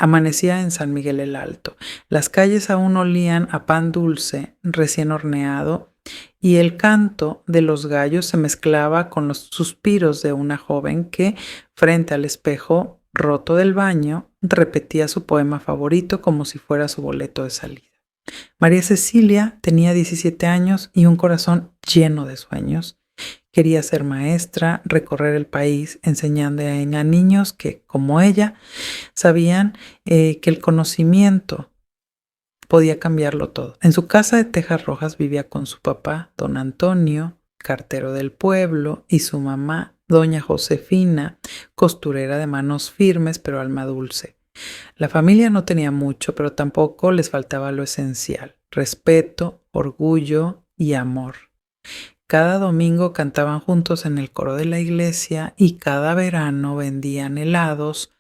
Amanecía en San Miguel el Alto. Las calles aún olían a pan dulce recién horneado y el canto de los gallos se mezclaba con los suspiros de una joven que, frente al espejo roto del baño, repetía su poema favorito como si fuera su boleto de salida. María Cecilia tenía 17 años y un corazón lleno de sueños. Quería ser maestra, recorrer el país enseñando a niños que, como ella, sabían que el conocimiento podía cambiarlo todo. En su casa de tejas rojas vivía con su papá, don Antonio, cartero del pueblo, y su mamá, doña Josefina, costurera de manos firmes pero alma dulce. La familia no tenía mucho, pero tampoco les faltaba lo esencial: respeto, orgullo y amor. Cada domingo cantaban juntos en el coro de la iglesia y cada verano vendían helados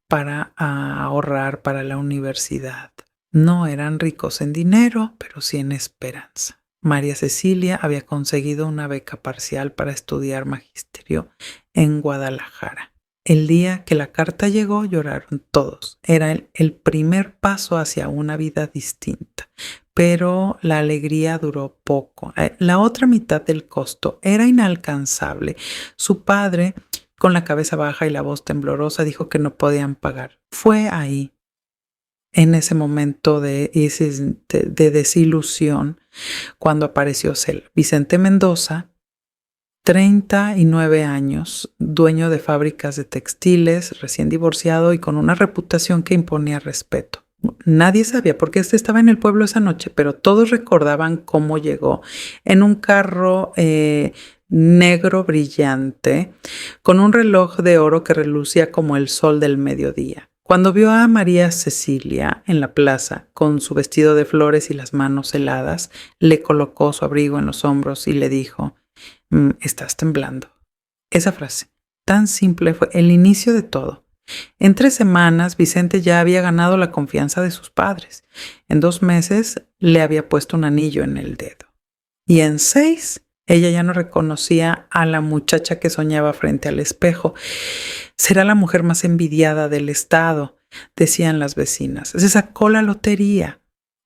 para ahorrar para la universidad. No eran ricos en dinero, pero sí en esperanza. María Cecilia había conseguido una beca parcial para estudiar magisterio en Guadalajara. El día que la carta llegó, lloraron todos. Era el primer paso hacia una vida distinta, pero la alegría duró poco. La otra mitad del costo era inalcanzable. Su padre, con la cabeza baja y la voz temblorosa, dijo que no podían pagar. Fue ahí, en ese momento de desilusión, cuando apareció Vicente Mendoza, 39 años, dueño de fábricas de textiles, recién divorciado y con una reputación que imponía respeto. Nadie sabía por qué estaba en el pueblo esa noche, pero todos recordaban cómo llegó en un carro negro brillante, con un reloj de oro que relucía como el sol del mediodía. Cuando vio a María Cecilia en la plaza, con su vestido de flores y las manos heladas, le colocó su abrigo en los hombros y le dijo: estás temblando. Esa frase, tan simple, fue el inicio de todo. En 3 semanas, Vicente ya había ganado la confianza de sus padres. En 2 meses, le había puesto un anillo en el dedo. Y en 6, ella ya no reconocía a la muchacha que soñaba frente al espejo. Será la mujer más envidiada del estado, decían las vecinas. Se sacó la lotería,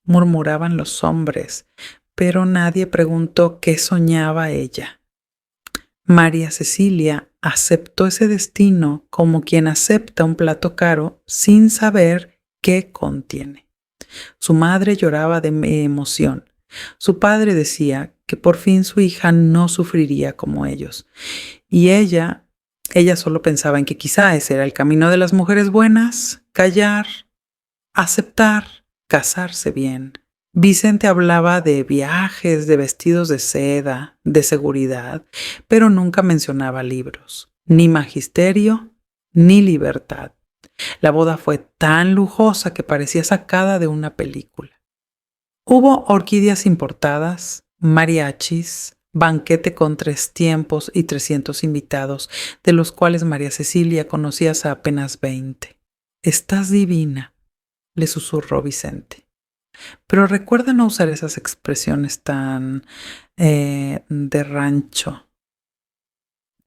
murmuraban los hombres, pero nadie preguntó qué soñaba ella. María Cecilia aceptó ese destino como quien acepta un plato caro sin saber qué contiene. Su madre lloraba de emoción. Su padre decía que por fin su hija no sufriría como ellos. Y ella solo pensaba en que quizá ese era el camino de las mujeres buenas: callar, aceptar, casarse bien. Vicente hablaba de viajes, de vestidos de seda, de seguridad, pero nunca mencionaba libros, ni magisterio, ni libertad. La boda fue tan lujosa que parecía sacada de una película. Hubo orquídeas importadas, mariachis, banquete con 3 tiempos y 300 invitados, de los cuales María Cecilia conocía a apenas 20. «Estás divina», le susurró Vicente. Pero recuerda no usar esas expresiones tan de rancho.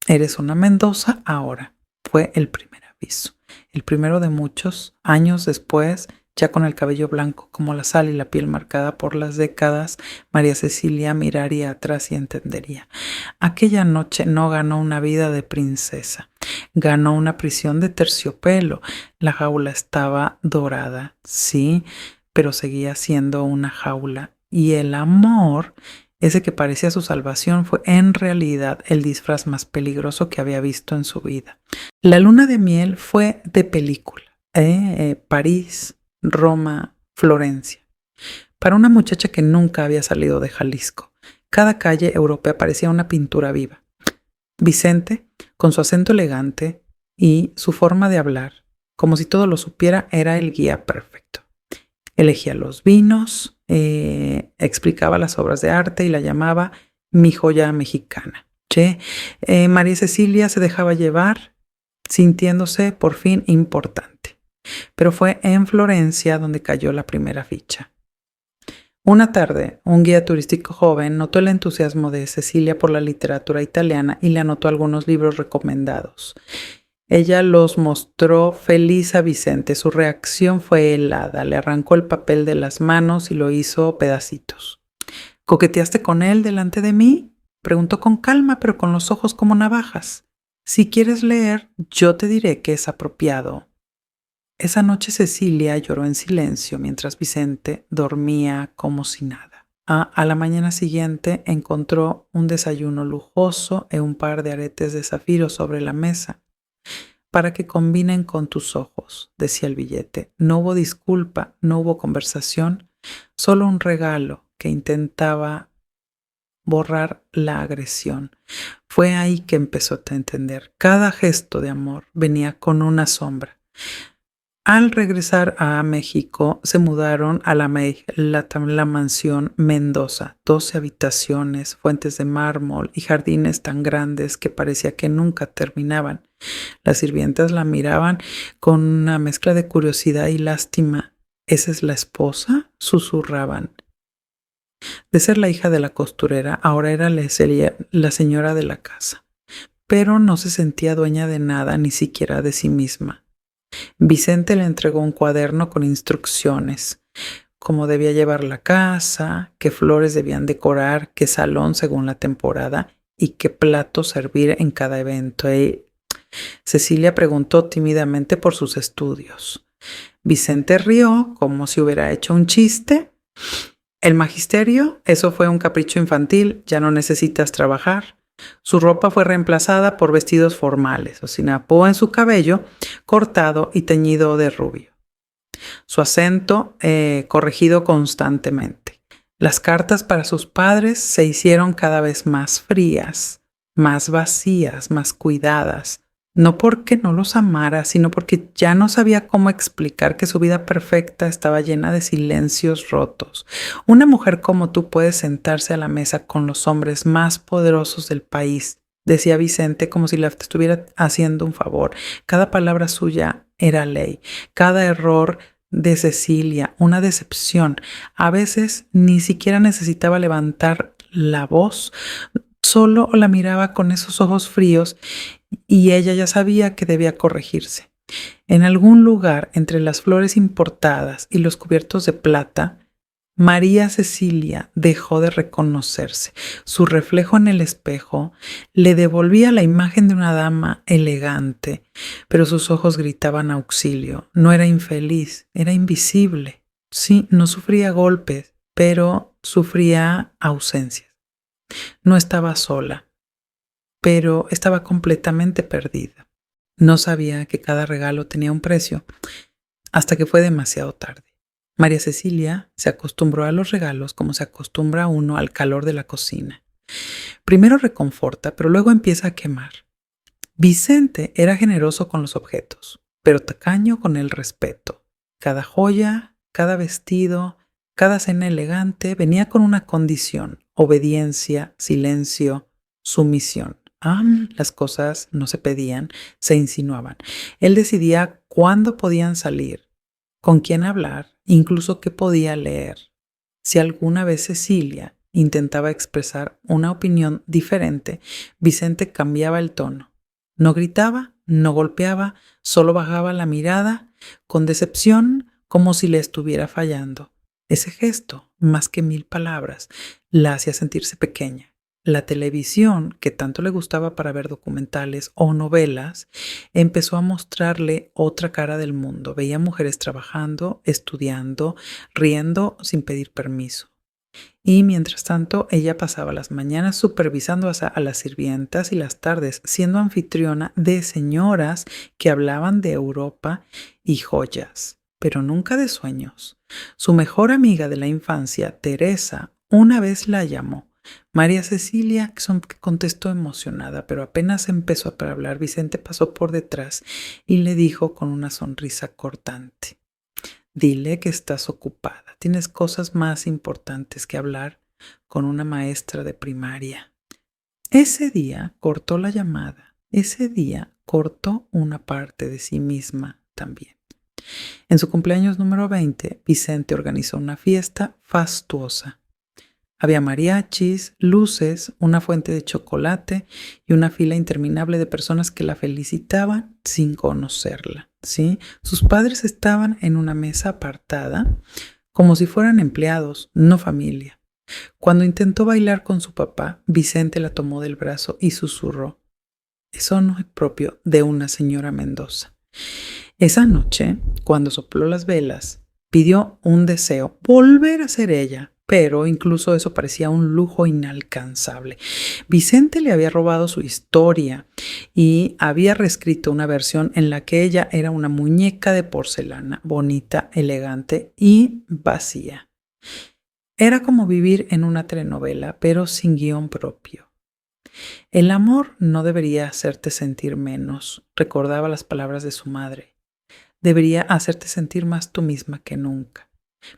Eres una Mendoza ahora. Fue el primer aviso. El primero de muchos. Años después, ya con el cabello blanco como la sal y la piel marcada por las décadas, María Cecilia miraría atrás y entendería. Aquella noche no ganó una vida de princesa. Ganó una prisión de terciopelo. La jaula estaba dorada, sí, pero seguía siendo una jaula. Y el amor, ese que parecía su salvación, fue en realidad el disfraz más peligroso que había visto en su vida. La luna de miel fue de película. París, Roma, Florencia. Para una muchacha que nunca había salido de Jalisco, cada calle europea parecía una pintura viva. Vicente, con su acento elegante y su forma de hablar, como si todo lo supiera, era el guía perfecto. Elegía los vinos, explicaba las obras de arte y la llamaba mi joya mexicana. María Cecilia se dejaba llevar, sintiéndose por fin importante. Pero fue en Florencia donde cayó la primera ficha. Una tarde, un guía turístico joven notó el entusiasmo de Cecilia por la literatura italiana y le anotó algunos libros recomendados. Ella los mostró feliz a Vicente. Su reacción fue helada. Le arrancó el papel de las manos y lo hizo pedacitos. ¿Coqueteaste con él delante de mí? Preguntó con calma, pero con los ojos como navajas. Si quieres leer, yo te diré que es apropiado. Esa noche Cecilia lloró en silencio mientras Vicente dormía como si nada. A la mañana siguiente encontró un desayuno lujoso y un par de aretes de zafiro sobre la mesa. Para que combinen con tus ojos, decía el billete. No hubo disculpa, no hubo conversación, solo un regalo que intentaba borrar la agresión. Fue ahí que empezó a entender. Cada gesto de amor venía con una sombra. Al regresar a México, se mudaron a la mansión Mendoza, 12 habitaciones, fuentes de mármol y jardines tan grandes que parecía que nunca terminaban. Las sirvientas la miraban con una mezcla de curiosidad y lástima. ¿Esa es la esposa?, susurraban. De ser la hija de la costurera, ahora era la señora de la casa. Pero no se sentía dueña de nada, ni siquiera de sí misma. Vicente le entregó un cuaderno con instrucciones, cómo debía llevar la casa, qué flores debían decorar, qué salón según la temporada y qué plato servir en cada evento. Cecilia preguntó tímidamente por sus estudios. Vicente rió como si hubiera hecho un chiste. El magisterio, eso fue un capricho infantil, ya no necesitas trabajar. Su ropa fue reemplazada por vestidos formales, osinapó en su cabello cortado y teñido de rubio. Su acento corregido constantemente. Las cartas para sus padres se hicieron cada vez más frías, más vacías, más cuidadas. No porque no los amara, sino porque ya no sabía cómo explicar que su vida perfecta estaba llena de silencios rotos. Una mujer como tú puede sentarse a la mesa con los hombres más poderosos del país, decía Vicente como si le estuviera haciendo un favor. Cada palabra suya era ley, cada error de Cecilia, una decepción. A veces ni siquiera necesitaba levantar la voz, solo la miraba con esos ojos fríos y ella ya sabía que debía corregirse. En algún lugar entre las flores importadas y los cubiertos de plata, María Cecilia dejó de reconocerse. Su reflejo en el espejo le devolvía la imagen de una dama elegante, pero sus ojos gritaban auxilio. No era infeliz, era invisible. Sí, no sufría golpes, pero sufría ausencias. No estaba sola, pero estaba completamente perdida. No sabía que cada regalo tenía un precio hasta que fue demasiado tarde. María Cecilia se acostumbró a los regalos como se acostumbra uno al calor de la cocina. Primero reconforta, pero luego empieza a quemar. Vicente era generoso con los objetos, pero tacaño con el respeto. Cada joya, cada vestido, cada cena elegante venía con una condición: obediencia, silencio, sumisión. Las cosas no se pedían, se insinuaban. Él decidía cuándo podían salir, con quién hablar, incluso qué podía leer. Si alguna vez Cecilia intentaba expresar una opinión diferente, Vicente cambiaba el tono. No gritaba, no golpeaba, solo bajaba la mirada con decepción, como si le estuviera fallando. Ese gesto, más que 1000 palabras, la hacía sentirse pequeña. La televisión, que tanto le gustaba para ver documentales o novelas, empezó a mostrarle otra cara del mundo. Veía mujeres trabajando, estudiando, riendo sin pedir permiso. Y mientras tanto, ella pasaba las mañanas supervisando a las sirvientas y las tardes siendo anfitriona de señoras que hablaban de Europa y joyas, pero nunca de sueños. Su mejor amiga de la infancia, Teresa, una vez la llamó. María Cecilia contestó emocionada, pero apenas empezó a hablar, Vicente pasó por detrás y le dijo con una sonrisa cortante: dile que estás ocupada, tienes cosas más importantes que hablar con una maestra de primaria. Ese día cortó la llamada, ese día cortó una parte de sí misma también. En su cumpleaños número 20, Vicente organizó una fiesta fastuosa. Había mariachis, luces, una fuente de chocolate y una fila interminable de personas que la felicitaban sin conocerla, ¿sí? Sus padres estaban en una mesa apartada, como si fueran empleados, no familia. Cuando intentó bailar con su papá, Vicente la tomó del brazo y susurró: «Eso no es propio de una señora Mendoza». Esa noche, cuando sopló las velas, pidió un deseo: volver a ser ella. Pero incluso eso parecía un lujo inalcanzable. Vicente le había robado su historia y había reescrito una versión en la que ella era una muñeca de porcelana, bonita, elegante y vacía. Era como vivir en una telenovela, pero sin guión propio. El amor no debería hacerte sentir menos, recordaba las palabras de su madre. Debería hacerte sentir más tú misma que nunca.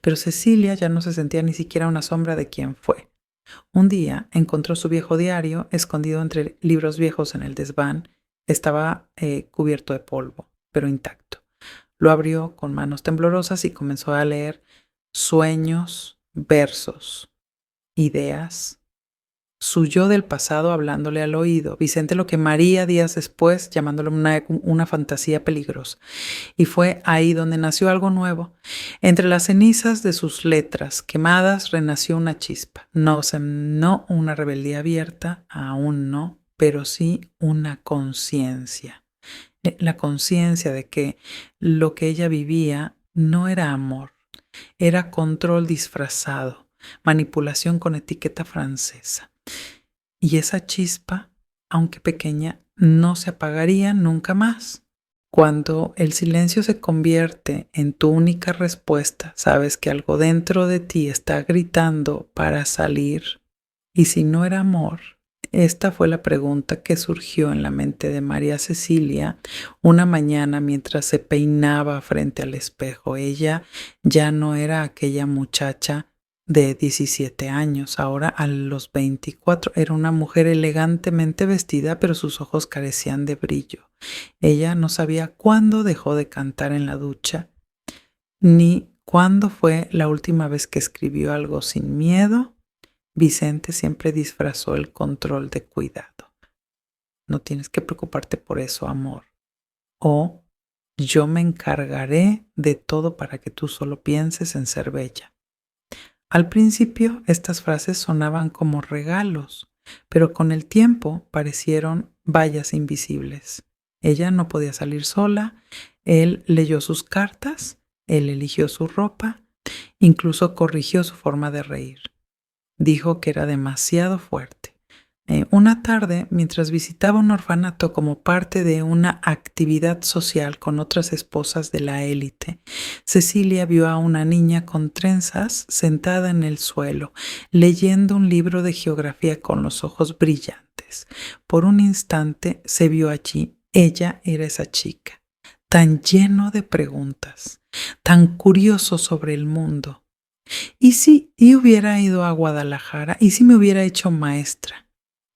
Pero Cecilia ya no se sentía ni siquiera una sombra de quien fue. Un día encontró su viejo diario escondido entre libros viejos en el desván. Estaba cubierto de polvo, pero intacto. Lo abrió con manos temblorosas y comenzó a leer sueños, versos, ideas. Su yo del pasado hablándole al oído. Vicente lo quemaría días después, llamándolo una fantasía peligrosa. Y fue ahí donde nació algo nuevo. Entre las cenizas de sus letras quemadas renació una chispa. No una rebeldía abierta, aún no, pero sí una conciencia. La conciencia de que lo que ella vivía no era amor, era control disfrazado, manipulación con etiqueta francesa. Y esa chispa, aunque pequeña, no se apagaría nunca más. Cuando el silencio se convierte en tu única respuesta, sabes que algo dentro de ti está gritando para salir. Y si no era amor, esta fue la pregunta que surgió en la mente de María Cecilia una mañana mientras se peinaba frente al espejo. Ella ya no era aquella muchacha de 17 años. Ahora, a los 24, era una mujer elegantemente vestida, pero sus ojos carecían de brillo. Ella no sabía cuándo dejó de cantar en la ducha, ni cuándo fue la última vez que escribió algo sin miedo. Vicente siempre disfrazó el control de cuidado. No tienes que preocuparte por eso, amor. O yo me encargaré de todo para que tú solo pienses en ser bella. Al principio, estas frases sonaban como regalos, pero con el tiempo parecieron vallas invisibles. Ella no podía salir sola, él leyó sus cartas, él eligió su ropa, incluso corrigió su forma de reír. Dijo que era demasiado fuerte. Una tarde, mientras visitaba un orfanato como parte de una actividad social con otras esposas de la élite, Cecilia vio a una niña con trenzas sentada en el suelo, leyendo un libro de geografía con los ojos brillantes. Por un instante se vio allí. Ella era esa chica, tan lleno de preguntas, tan curioso sobre el mundo. ¿Y si hubiera ido a Guadalajara? ¿Y si me hubiera hecho maestra?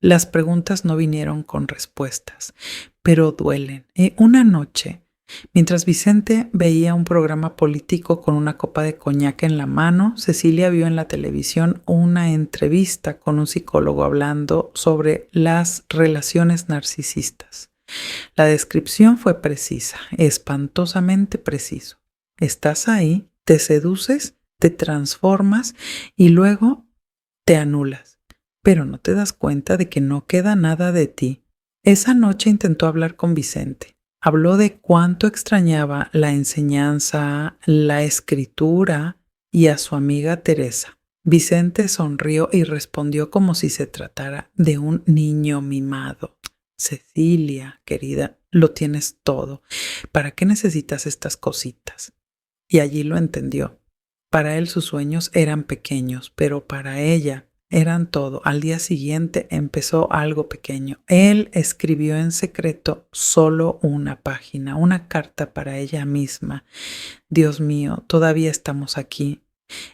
Las preguntas no vinieron con respuestas, pero duelen. Una noche, mientras Vicente veía un programa político con una copa de coñac en la mano, Cecilia vio en la televisión una entrevista con un psicólogo hablando sobre las relaciones narcisistas. La descripción fue precisa, espantosamente preciso. Estás ahí, te seduces, te transformas y luego te anulas. Pero no te das cuenta de que no queda nada de ti. Esa noche intentó hablar con Vicente. Habló de cuánto extrañaba la enseñanza, la escritura y a su amiga Teresa. Vicente sonrió y respondió como si se tratara de un niño mimado. Cecilia, querida, lo tienes todo. ¿Para qué necesitas estas cositas? Y allí lo entendió. Para él sus sueños eran pequeños, pero para ella eran todo. Al día siguiente empezó algo pequeño. Él escribió en secreto solo una página, una carta para ella misma. Dios mío, todavía estamos aquí.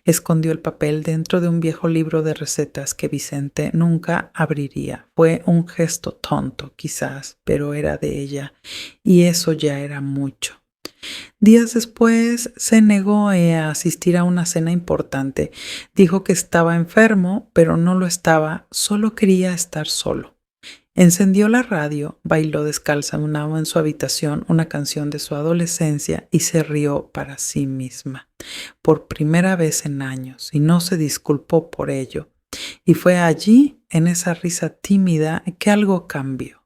Escondió el papel dentro de un viejo libro de recetas que Vicente nunca abriría. Fue un gesto tonto, quizás, pero era de ella, y eso ya era mucho. Días después se negó a asistir a una cena importante. Dijo que estaba enfermo, pero no lo estaba, solo quería estar solo. Encendió la radio, bailó descalza en su habitación una canción de su adolescencia y se rió para sí misma, por primera vez en años, y no se disculpó por ello. Y fue allí, en esa risa tímida, que algo cambió.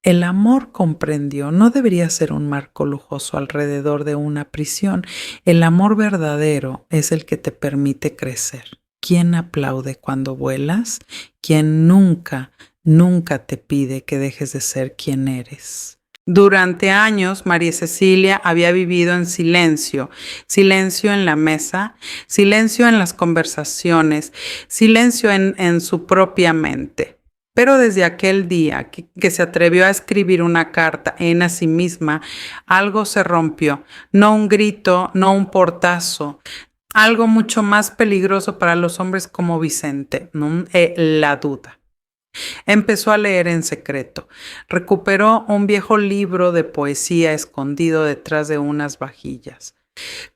El amor, comprendió, no debería ser un marco lujoso alrededor de una prisión. El amor verdadero es el que te permite crecer. ¿Quién aplaude cuando vuelas? ¿Quién nunca te pide que dejes de ser quien eres? Durante años, María Cecilia había vivido en silencio, silencio en la mesa, silencio en las conversaciones, silencio en su propia mente. Pero desde aquel día que se atrevió a escribir una carta en a sí misma, algo se rompió. No un grito, no un portazo, algo mucho más peligroso para los hombres como Vicente, ¿no? La duda. Empezó a leer en secreto. Recuperó un viejo libro de poesía escondido detrás de unas vajillas.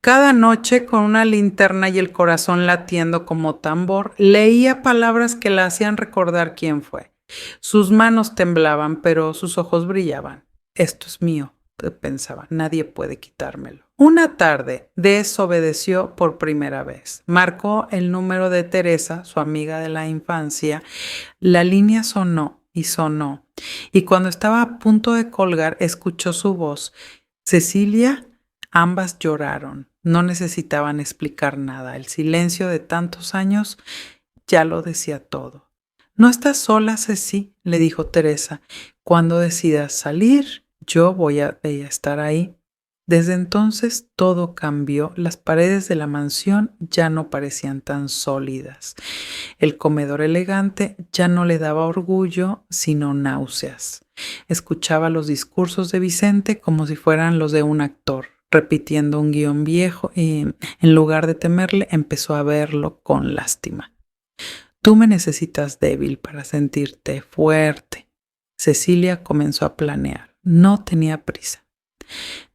Cada noche, con una linterna y el corazón latiendo como tambor, leía palabras que la hacían recordar quién fue. Sus manos temblaban, pero sus ojos brillaban. Esto es mío, pensaba, nadie puede quitármelo. Una tarde, desobedeció por primera vez. Marcó el número de Teresa, su amiga de la infancia. La línea sonó y sonó. Y cuando estaba a punto de colgar, escuchó su voz. Cecilia. Ambas lloraron. No necesitaban explicar nada. El silencio de tantos años ya lo decía todo. No estás sola, Ceci, le dijo Teresa. Cuando decidas salir, yo voy a estar ahí. Desde entonces todo cambió. Las paredes de la mansión ya no parecían tan sólidas. El comedor elegante ya no le daba orgullo, sino náuseas. Escuchaba los discursos de Vicente como si fueran los de un actor, repitiendo un guión viejo, y en lugar de temerle, empezó a verlo con lástima. Tú me necesitas débil para sentirte fuerte. Cecilia comenzó a planear. No tenía prisa.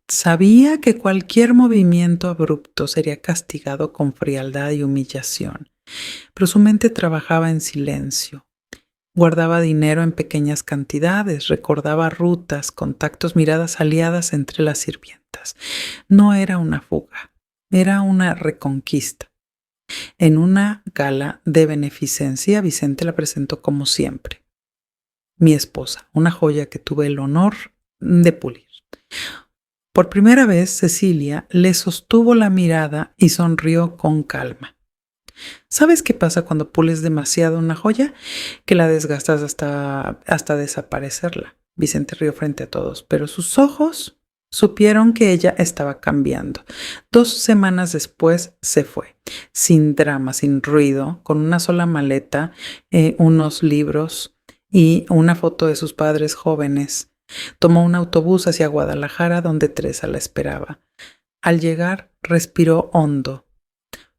Sabía que cualquier movimiento abrupto sería castigado con frialdad y humillación, pero su mente trabajaba en silencio. Guardaba dinero en pequeñas cantidades, recordaba rutas, contactos, miradas aliadas entre las sirvientas. No era una fuga, era una reconquista. En una gala de beneficencia, Vicente la presentó como siempre. Mi esposa, una joya que tuve el honor de pulir. Por primera vez, Cecilia le sostuvo la mirada y sonrió con calma. ¿Sabes qué pasa cuando pules demasiado una joya? Que la desgastas hasta desaparecerla. Vicente rió frente a todos, pero sus ojos supieron que ella estaba cambiando. 2 semanas después se fue, sin drama, sin ruido, con una sola maleta, unos libros y una foto de sus padres jóvenes. Tomó un autobús hacia Guadalajara, donde Teresa la esperaba. Al llegar, respiró hondo.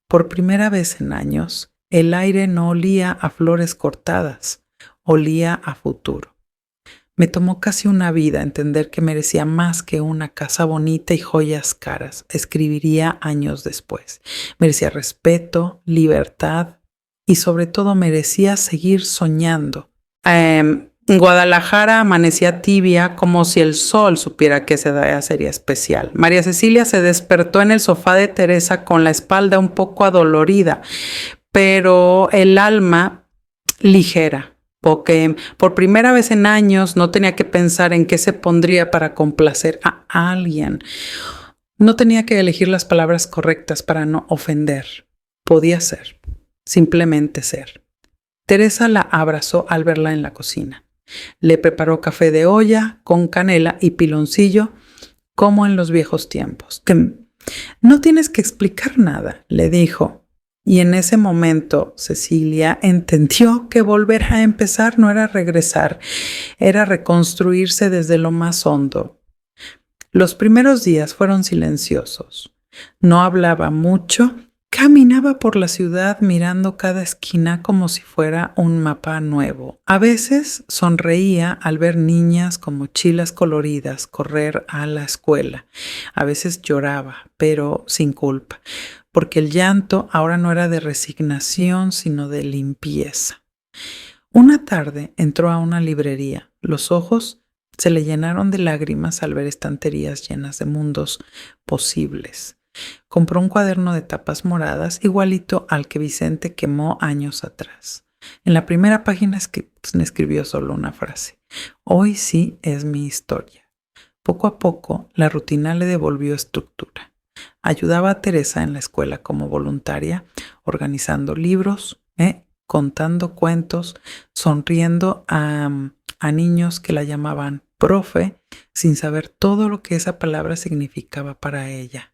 Por primera vez en años, el aire no olía a flores cortadas, olía a futuro. Me tomó casi una vida entender que merecía más que una casa bonita y joyas caras. Escribiría años después. Merecía respeto, libertad y sobre todo merecía seguir soñando. Guadalajara amanecía tibia, como si el sol supiera que ese día sería especial. María Cecilia se despertó en el sofá de Teresa con la espalda un poco adolorida, pero el alma ligera, porque por primera vez en años no tenía que pensar en qué se pondría para complacer a alguien. No tenía que elegir las palabras correctas para no ofender. Podía ser, simplemente ser. Teresa la abrazó al verla en la cocina. Le preparó café de olla con canela y piloncillo, como en los viejos tiempos. No tienes que explicar nada, le dijo. Y en ese momento Cecilia entendió que volver a empezar no era regresar, era reconstruirse desde lo más hondo. Los primeros días fueron silenciosos. No hablaba mucho, Caminaba por la ciudad mirando cada esquina como si fuera un mapa nuevo. A veces sonreía al ver niñas con mochilas coloridas correr a la escuela. A veces lloraba, pero sin culpa, porque el llanto ahora no era de resignación, sino de limpieza. Una tarde entró a una librería. Los ojos se le llenaron de lágrimas al ver estanterías llenas de mundos posibles. Compró un cuaderno de tapas moradas igualito al que Vicente quemó años atrás. En la primera página escribió solo una frase: hoy sí es mi historia. Poco a poco, la rutina le devolvió estructura. Ayudaba a Teresa en la escuela como voluntaria, organizando libros, contando cuentos, sonriendo a niños que la llamaban profe, sin saber todo lo que esa palabra significaba para ella.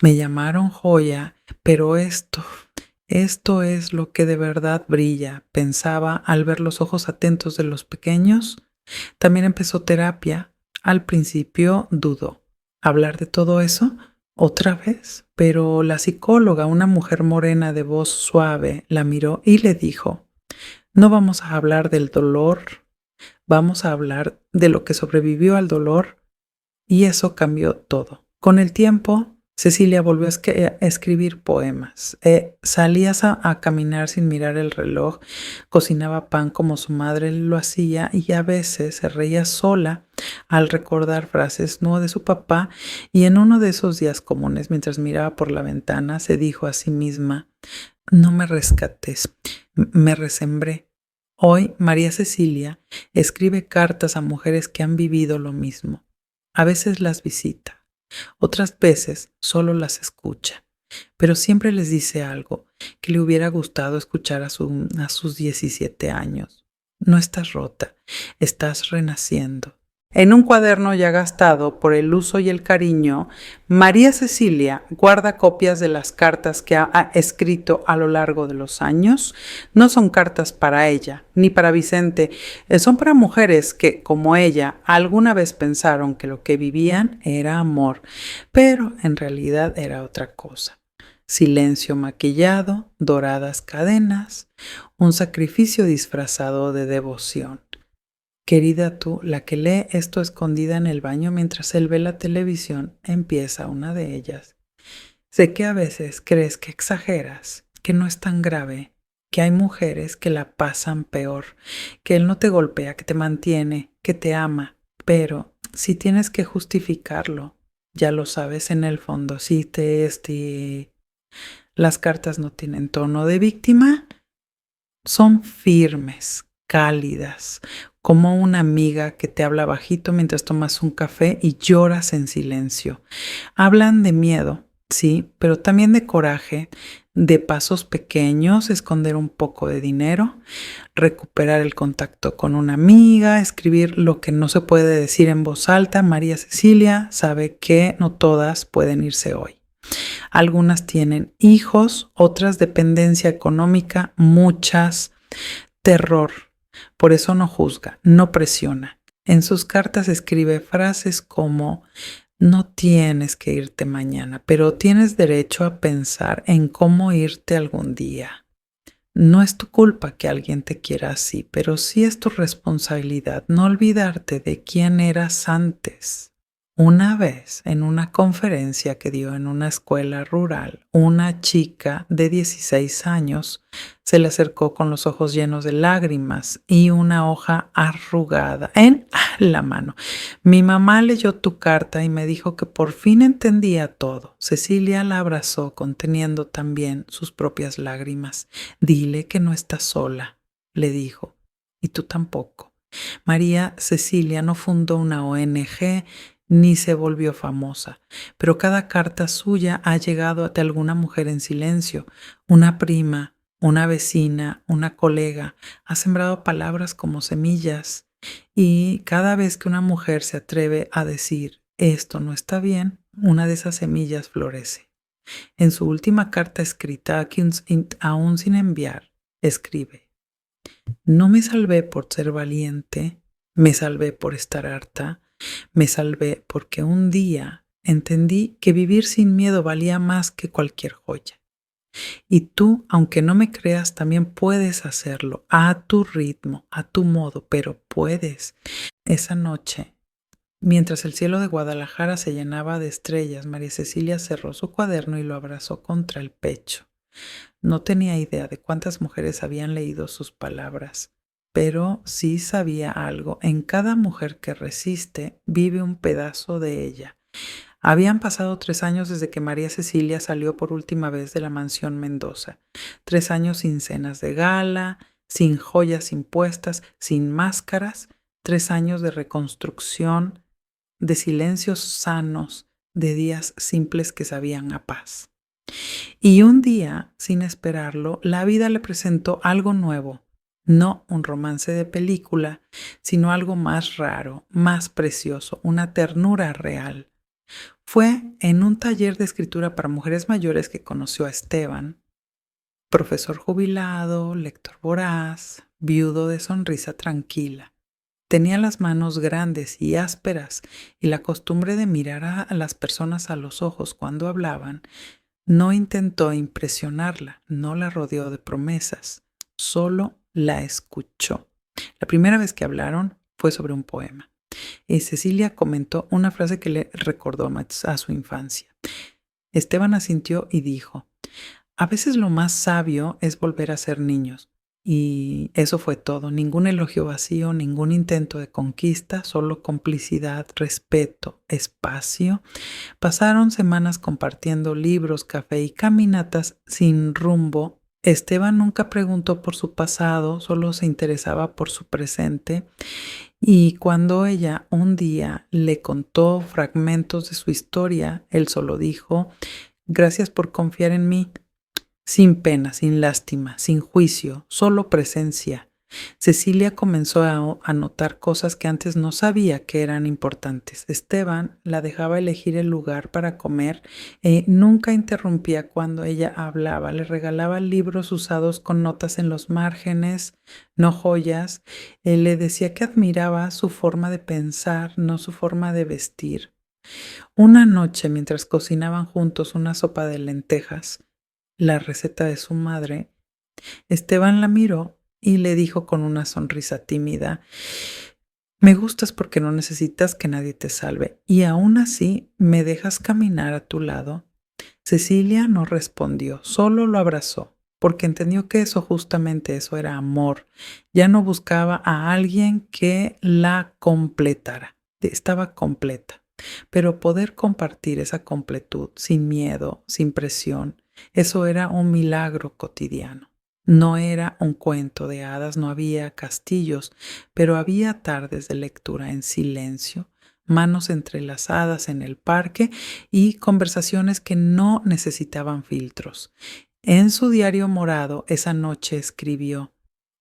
Me llamaron joya, pero esto es lo que de verdad brilla, pensaba al ver los ojos atentos de los pequeños. También empezó terapia. Al principio dudó. ¿Hablar de todo eso? ¿Otra vez? Pero la psicóloga, una mujer morena de voz suave, la miró y le dijo: no vamos a hablar del dolor, vamos a hablar de lo que sobrevivió al dolor. Y eso cambió todo. Con el tiempo, Cecilia volvió a escribir poemas. Salías a caminar sin mirar el reloj, cocinaba pan como su madre lo hacía y a veces se reía sola al recordar frases no de su papá, y en uno de esos días comunes, mientras miraba por la ventana, se dijo a sí misma: no me rescates, me resembré. Hoy María Cecilia escribe cartas a mujeres que han vivido lo mismo. A veces las visita, otras veces solo las escucha, pero siempre les dice algo que le hubiera gustado escuchar a sus 17 años. No estás rota, estás renaciendo. En un cuaderno ya gastado por el uso y el cariño, María Cecilia guarda copias de las cartas que ha escrito a lo largo de los años. No son cartas para ella, ni para Vicente, son para mujeres que, como ella, alguna vez pensaron que lo que vivían era amor, pero en realidad era otra cosa. Silencio maquillado, doradas cadenas, un sacrificio disfrazado de devoción. Querida tú, la que lee esto escondida en el baño mientras él ve la televisión, empieza una de ellas. Sé que a veces crees que exageras, que no es tan grave, que hay mujeres que la pasan peor, que él no te golpea, que te mantiene, que te ama, pero si tienes que justificarlo, ya lo sabes en el fondo. Las cartas no tienen tono de víctima, son firmes, cálidas, como una amiga que te habla bajito mientras tomas un café y lloras en silencio. Hablan de miedo, sí, pero también de coraje, de pasos pequeños, esconder un poco de dinero, recuperar el contacto con una amiga, escribir lo que no se puede decir en voz alta. María Cecilia sabe que no todas pueden irse hoy. Algunas tienen hijos, otras dependencia económica, muchas terror. Por eso no juzga, no presiona. En sus cartas escribe frases como: no tienes que irte mañana, pero tienes derecho a pensar en cómo irte algún día. No es tu culpa que alguien te quiera así, pero sí es tu responsabilidad no olvidarte de quién eras antes. Una vez, en una conferencia que dio en una escuela rural, una chica de 16 años se le acercó con los ojos llenos de lágrimas y una hoja arrugada en la mano. Mi mamá leyó tu carta y me dijo que por fin entendía todo. Cecilia la abrazó, conteniendo también sus propias lágrimas. Dile que no está sola, le dijo, y tú tampoco. María Cecilia no fundó una ONG ni se volvió famosa, pero cada carta suya ha llegado de alguna mujer en silencio, una prima, una vecina, una colega. Ha sembrado palabras como semillas, y cada vez que una mujer se atreve a decir esto no está bien, una de esas semillas florece. En su última carta escrita, aún sin enviar, escribe: no me salvé por ser valiente, me salvé por estar harta. Me salvé porque un día entendí que vivir sin miedo valía más que cualquier joya. Y tú, aunque no me creas, también puedes hacerlo a tu ritmo, a tu modo, pero puedes. Esa noche, mientras el cielo de Guadalajara se llenaba de estrellas, María Cecilia cerró su cuaderno y lo abrazó contra el pecho. No tenía idea de cuántas mujeres habían leído sus palabras, pero sí sabía algo. En cada mujer que resiste vive un pedazo de ella. Habían pasado 3 años desde que María Cecilia salió por última vez de la mansión Mendoza. 3 años sin cenas de gala, sin joyas impuestas, sin máscaras. 3 años de reconstrucción, de silencios sanos, de días simples que sabían a paz. Y un día, sin esperarlo, la vida le presentó algo nuevo. No un romance de película, sino algo más raro, más precioso, una ternura real. Fue en un taller de escritura para mujeres mayores que conoció a Esteban, profesor jubilado, lector voraz, viudo de sonrisa tranquila. Tenía las manos grandes y ásperas y la costumbre de mirar a las personas a los ojos cuando hablaban. No intentó impresionarla, no la rodeó de promesas, solo la escuchó. La primera vez que hablaron fue sobre un poema. Y Cecilia comentó una frase que le recordó a su infancia. Esteban asintió y dijo: a veces lo más sabio es volver a ser niños. Y eso fue todo. Ningún elogio vacío, ningún intento de conquista, solo complicidad, respeto, espacio. Pasaron semanas compartiendo libros, café y caminatas sin rumbo. Esteban nunca preguntó por su pasado, solo se interesaba por su presente. Y cuando ella un día le contó fragmentos de su historia, él solo dijo: gracias por confiar en mí. Sin pena, sin lástima, sin juicio, solo presencia. Cecilia comenzó a notar cosas que antes no sabía que eran importantes. Esteban la dejaba elegir el lugar para comer, nunca interrumpía cuando ella hablaba, le regalaba libros usados con notas en los márgenes, no joyas. Le decía que admiraba su forma de pensar, no su forma de vestir. Una noche, mientras cocinaban juntos una sopa de lentejas, la receta de su madre, Esteban la miró y le dijo con una sonrisa tímida: me gustas porque no necesitas que nadie te salve y aún así me dejas caminar a tu lado. Cecilia no respondió, solo lo abrazó, porque entendió que justamente eso era amor. Ya no buscaba a alguien que la completara, estaba completa. Pero poder compartir esa completud sin miedo, sin presión, eso era un milagro cotidiano. No era un cuento de hadas, no había castillos, pero había tardes de lectura en silencio, manos entrelazadas en el parque y conversaciones que no necesitaban filtros. En su diario morado esa noche escribió: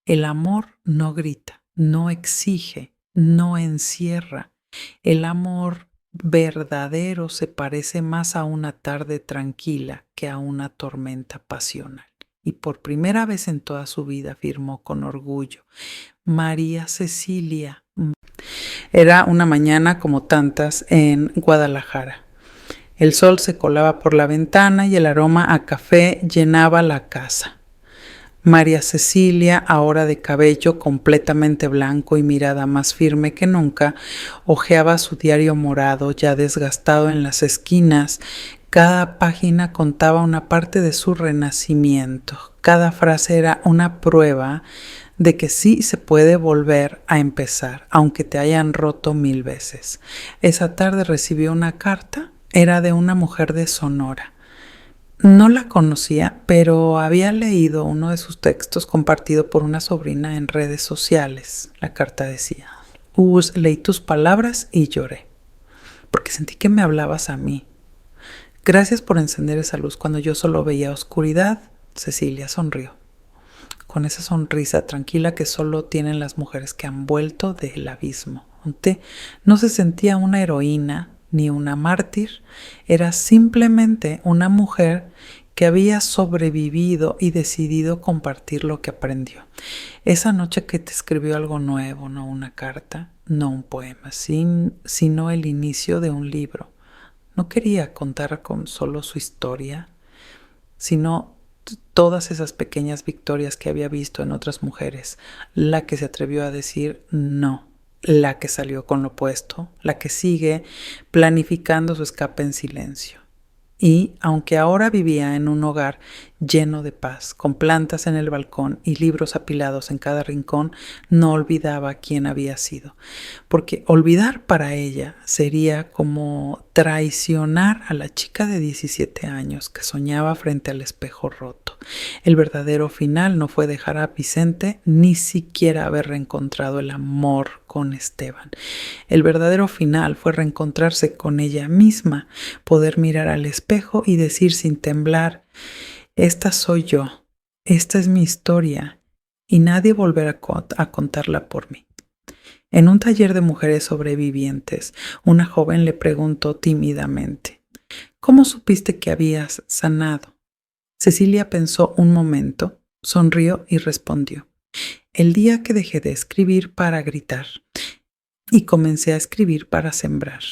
el amor no grita, no exige, no encierra. El amor verdadero se parece más a una tarde tranquila que a una tormenta pasional. Y por primera vez en toda su vida afirmó con orgullo: María Cecilia. Era una mañana como tantas en Guadalajara. El sol se colaba por la ventana y el aroma a café llenaba la casa. María Cecilia, ahora de cabello completamente blanco y mirada más firme que nunca, hojeaba su diario morado ya desgastado en las esquinas. Cada página contaba una parte de su renacimiento. Cada frase era una prueba de que sí se puede volver a empezar, aunque te hayan roto 1000 veces. Esa tarde recibió una carta. Era de una mujer de Sonora. No la conocía, pero había leído uno de sus textos compartido por una sobrina en redes sociales. La carta decía: leí tus palabras y lloré, porque sentí que me hablabas a mí. Gracias por encender esa luz cuando yo solo veía oscuridad. Cecilia sonrió, con esa sonrisa tranquila que solo tienen las mujeres que han vuelto del abismo. No se sentía una heroína ni una mártir, era simplemente una mujer que había sobrevivido y decidido compartir lo que aprendió. Esa noche que te escribió algo nuevo, no una carta, no un poema, sino el inicio de un libro. No quería contar con solo su historia, sino todas esas pequeñas victorias que había visto en otras mujeres, la que se atrevió a decir no, la que salió con lo opuesto, la que sigue planificando su escape en silencio. Y, aunque ahora vivía en un hogar lleno de paz, con plantas en el balcón y libros apilados en cada rincón, no olvidaba quién había sido. Porque olvidar para ella sería como traicionar a la chica de 17 años que soñaba frente al espejo roto. El verdadero final no fue dejar a Vicente ni siquiera haber reencontrado el amor con Esteban. El verdadero final fue reencontrarse con ella misma, poder mirar al espejo y decir sin temblar: esta soy yo, esta es mi historia y nadie volverá a contarla por mí. En un taller de mujeres sobrevivientes, una joven le preguntó tímidamente: ¿cómo supiste que habías sanado? Cecilia pensó un momento, sonrió y respondió: el día que dejé de escribir para gritar y comencé a escribir para sembrar.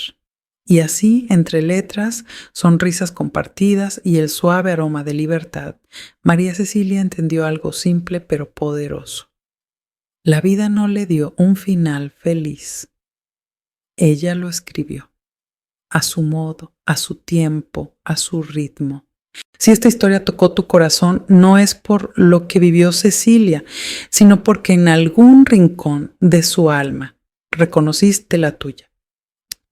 Y así, entre letras, sonrisas compartidas y el suave aroma de libertad, María Cecilia entendió algo simple pero poderoso. La vida no le dio un final feliz. Ella lo escribió, a su modo, a su tiempo, a su ritmo. Si esta historia tocó tu corazón, no es por lo que vivió Cecilia, sino porque en algún rincón de su alma reconociste la tuya.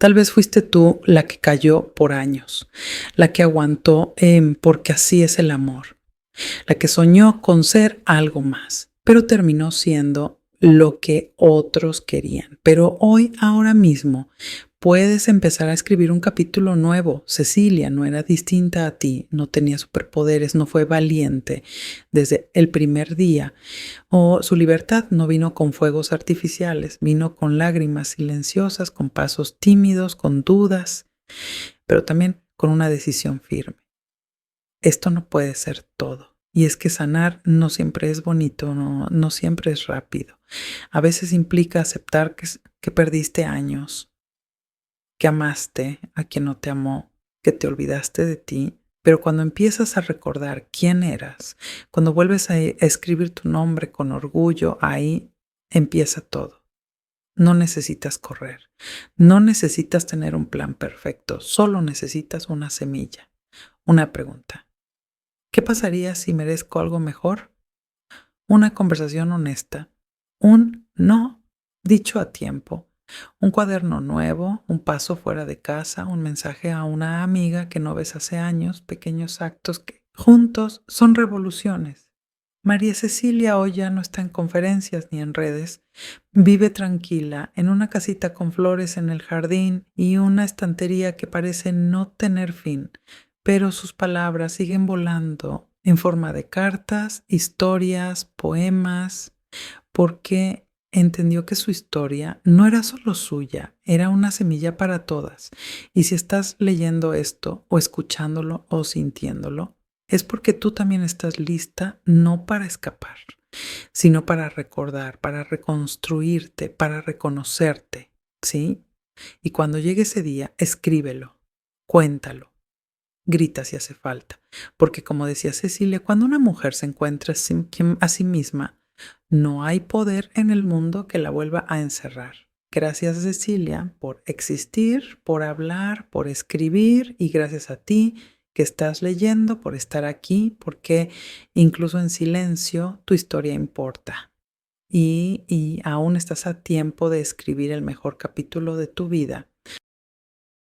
Tal vez fuiste tú la que cayó por años, la que aguantó porque así es el amor, la que soñó con ser algo más, pero terminó siendo lo que otros querían. Pero hoy, ahora mismo, puedes empezar a escribir un capítulo nuevo. Cecilia no era distinta a ti, no tenía superpoderes, no fue valiente desde el primer día. O su libertad no vino con fuegos artificiales, vino con lágrimas silenciosas, con pasos tímidos, con dudas, pero también con una decisión firme. Esto no puede ser todo. Y es que sanar no siempre es bonito, no siempre es rápido. A veces implica aceptar que perdiste años, que amaste a quien no te amó, que te olvidaste de ti, pero cuando empiezas a recordar quién eras, cuando vuelves a escribir tu nombre con orgullo, ahí empieza todo. No necesitas correr, no necesitas tener un plan perfecto, solo necesitas una semilla, una pregunta. ¿Qué pasaría si merezco algo mejor? Una conversación honesta, un no dicho a tiempo, un cuaderno nuevo, un paso fuera de casa, un mensaje a una amiga que no ves hace años, pequeños actos que juntos son revoluciones. María Cecilia hoy ya no está en conferencias ni en redes. Vive tranquila en una casita con flores en el jardín y una estantería que parece no tener fin, pero sus palabras siguen volando en forma de cartas, historias, poemas, porque entendió que su historia no era solo suya, era una semilla para todas. Y si estás leyendo esto, o escuchándolo, o sintiéndolo, es porque tú también estás lista, no para escapar, sino para recordar, para reconstruirte, para reconocerte, ¿sí? Y cuando llegue ese día, escríbelo, cuéntalo, grita si hace falta. Porque como decía Cecilia, cuando una mujer se encuentra a sí misma, no hay poder en el mundo que la vuelva a encerrar. Gracias, Cecilia, por existir, por hablar, por escribir, y gracias a ti que estás leyendo, por estar aquí, porque incluso en silencio tu historia importa. Y aún estás a tiempo de escribir el mejor capítulo de tu vida